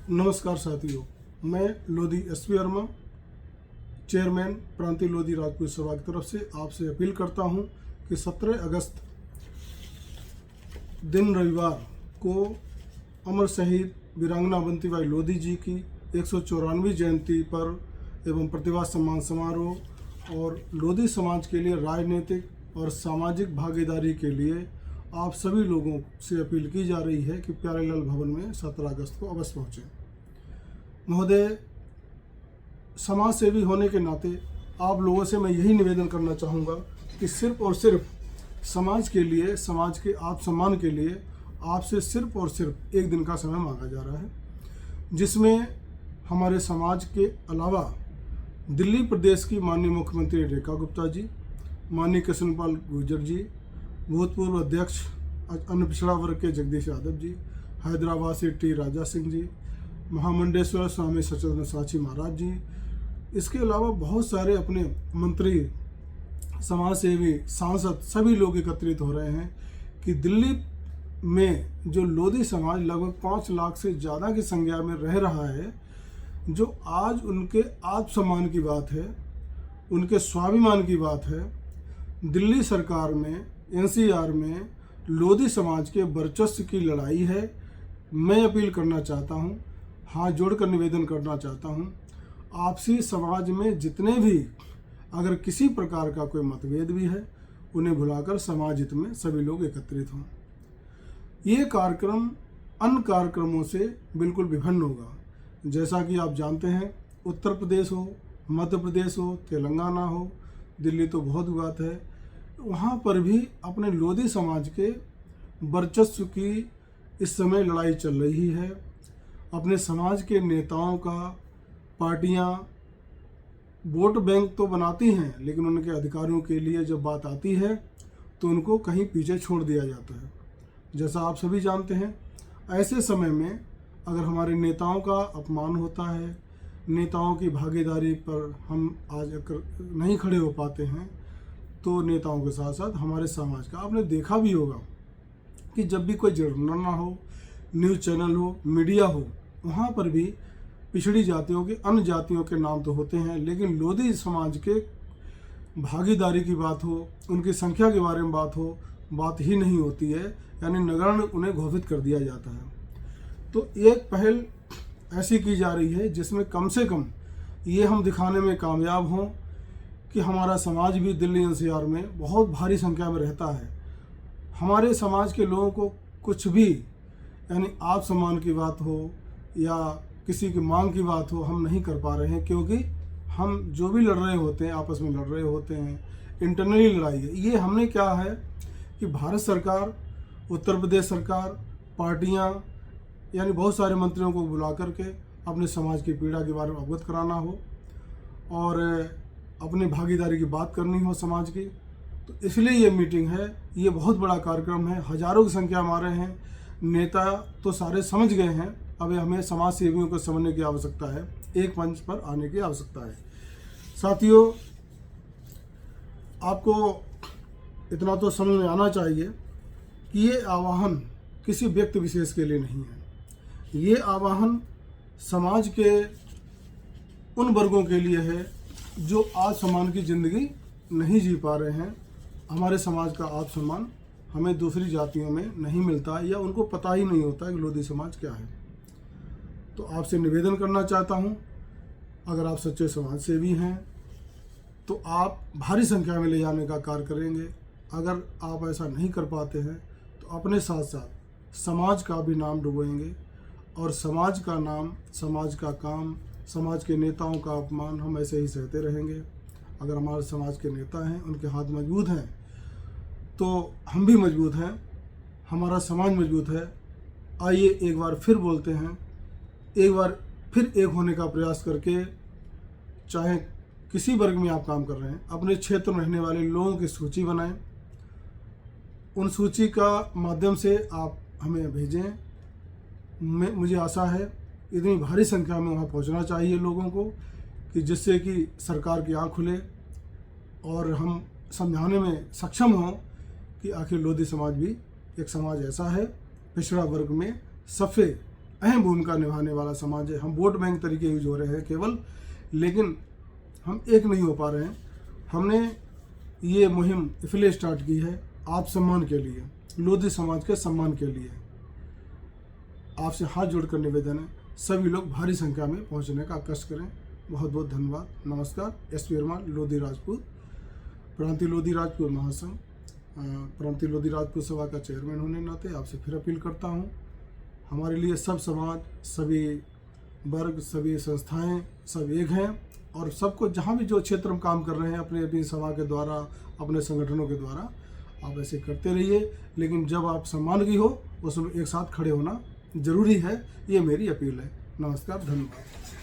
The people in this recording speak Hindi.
नमस्कार साथियों, मैं लोधी एसपी वर्मा, चेयरमैन प्रांतीय लोधी राजपूत सभा की तरफ से आपसे अपील करता हूं कि 17 अगस्त दिन रविवार को अमर शहीद वीरांगना अवंतीबाई लोधी जी की 194वीं जयंती पर एवं प्रतिभा सम्मान समारोह और लोधी समाज के लिए राजनीतिक और सामाजिक भागीदारी के लिए आप सभी लोगों से अपील की जा रही है कि प्यारेलाल भवन में 17 अगस्त को अवश्य पहुँचें। महोदय, समाज सेवी होने के नाते आप लोगों से मैं यही निवेदन करना चाहूँगा कि सिर्फ और सिर्फ समाज के लिए, समाज के आत्मसम्मान के लिए आपसे सिर्फ और सिर्फ एक दिन का समय मांगा जा रहा है, जिसमें हमारे समाज के अलावा दिल्ली प्रदेश की माननीय मुख्यमंत्री रेखा गुप्ता जी, माननीय कृष्णपाल गुर्जर जी, भूतपूर्व अध्यक्ष अन्य पिछड़ा वर्ग के जगदीश यादव जी, हैदराबाद से टी राजा सिंह जी, महामंडेश्वर स्वामी सच्चिदानंद साची महाराज जी, इसके अलावा बहुत सारे अपने मंत्री, समाज सेवी, सांसद सभी लोग एकत्रित हो रहे हैं कि दिल्ली में जो लोधी समाज लगभग 5 लाख से ज़्यादा की संख्या में रह रहा है, जो आज उनके आत्मसम्मान की बात है, उनके स्वाभिमान की बात है, दिल्ली सरकार में, एनसीआर में लोधी समाज के वर्चस्व की लड़ाई है। मैं अपील करना चाहता हूँ, हाथ जोड़कर निवेदन करना चाहता हूँ, आपसी समाज में जितने भी अगर किसी प्रकार का कोई मतभेद भी है, उन्हें भुलाकर समाज हित में सभी लोग एकत्रित हों। ये कार्यक्रम अन्य कार्यक्रमों से बिल्कुल विभिन्न होगा। जैसा कि आप जानते हैं, उत्तर प्रदेश हो, मध्य प्रदेश हो, तेलंगाना हो, दिल्ली तो बहुत बात है, वहाँ पर भी अपने लोधी समाज के वर्चस्व की इस समय लड़ाई चल रही है। अपने समाज के नेताओं का पार्टियां वोट बैंक तो बनाती हैं, लेकिन उनके अधिकारियों के लिए जब बात आती है तो उनको कहीं पीछे छोड़ दिया जाता है। जैसा आप सभी जानते हैं, ऐसे समय में अगर हमारे नेताओं का अपमान होता है, नेताओं की भागीदारी पर हम आज अगर नहीं खड़े हो पाते हैं, तो नेताओं के साथ साथ हमारे समाज का आपने देखा भी होगा कि जब भी कोई जर्नल ना हो, न्यूज़ चैनल हो, मीडिया हो, वहाँ पर भी पिछड़ी जातियों के, अन्य जातियों के नाम तो होते हैं, लेकिन लोधी समाज के भागीदारी की बात हो, उनकी संख्या के बारे में बात ही नहीं होती है, यानी नगण्य उन्हें घोषित कर दिया जाता है। तो एक पहल ऐसी की जा रही है जिसमें कम से कम ये हम दिखाने में कामयाब हों कि हमारा समाज भी दिल्ली एनसीआर में बहुत भारी संख्या में रहता है। हमारे समाज के लोगों को कुछ भी, यानी आत्मसम्मान की बात हो या किसी की मांग की बात हो, हम नहीं कर पा रहे हैं, क्योंकि हम जो भी लड़ रहे होते हैं, आपस में लड़ रहे होते हैं, इंटरनली लड़ाई है। ये हमने क्या है कि भारत सरकार, उत्तर प्रदेश सरकार, पार्टियां, यानी बहुत सारे मंत्रियों को बुला करके अपने समाज की पीड़ा के बारे में अवगत कराना हो और अपनी भागीदारी की बात करनी हो समाज की, तो इसलिए ये मीटिंग है। ये बहुत बड़ा कार्यक्रम है, हजारों की संख्या में आ रहे हैं। नेता तो सारे समझ गए हैं, अब हमें समाज सेवियों को समझने की आवश्यकता है, एक मंच पर आने की आवश्यकता है। साथियों, आपको इतना तो समझ में आना चाहिए कि ये आह्वान किसी व्यक्ति विशेष के लिए नहीं है। ये आह्वान समाज के उन वर्गों के लिए है जो आज सम्मान की ज़िंदगी नहीं जी पा रहे हैं। हमारे समाज का आत्मसम्मान हमें दूसरी जातियों में नहीं मिलता या उनको पता ही नहीं होता कि लोधी समाज क्या है। तो आपसे निवेदन करना चाहता हूं, अगर आप सच्चे समाज सेवी हैं तो आप भारी संख्या में ले जाने का कार्य करेंगे। अगर आप ऐसा नहीं कर पाते हैं तो अपने साथ साथ समाज का भी नाम डुबोएंगे, और समाज का नाम, समाज का काम, समाज के नेताओं का अपमान हम ऐसे ही सहते रहेंगे। अगर हमारे समाज के नेता हैं, उनके हाथ मजबूत हैं, तो हम भी मजबूत हैं, हमारा समाज मजबूत है। आइए एक बार फिर बोलते हैं, एक बार फिर एक होने का प्रयास करके, चाहे किसी वर्ग में आप काम कर रहे हैं, अपने क्षेत्र में रहने वाले लोगों की सूची बनाएं, उन सूची का माध्यम से आप हमें भेजें। मुझे आशा है इतनी भारी संख्या में वहाँ पहुँचना चाहिए लोगों को, कि जिससे कि सरकार की आँख खुले और हम समझाने में सक्षम हों कि आखिर लोधी समाज भी एक समाज ऐसा है, पिछड़ा वर्ग में सबसे अहम भूमिका निभाने वाला समाज है। हम वोट बैंक तरीके यूज हो रहे हैं केवल, लेकिन हम एक नहीं हो पा रहे हैं। हमने ये मुहिम इसलिए स्टार्ट की है आप सम्मान के लिए, लोधी समाज के सम्मान के लिए। आपसे हाथ जोड़कर निवेदन है, सभी लोग भारी संख्या में पहुंचने का कष्ट करें। बहुत बहुत धन्यवाद। नमस्कार। एसपी वर्मा, लोधी राजपूत, प्रांतीय लोधी राजपूत महासंघ, प्रांतीय लोधी राजपूत सभा का चेयरमैन होने के नाते आपसे फिर अपील करता हूँ, हमारे लिए सब समाज, सभी वर्ग, सभी संस्थाएं सब एक हैं, और सबको जहाँ भी जो क्षेत्र में काम कर रहे हैं अपने अपनी सभा के द्वारा, अपने संगठनों के द्वारा आप ऐसे करते रहिए। लेकिन जब आप सम्मान की हो उसमें एक साथ खड़े होना जरूरी है, ये मेरी अपील है। नमस्कार, धन्यवाद।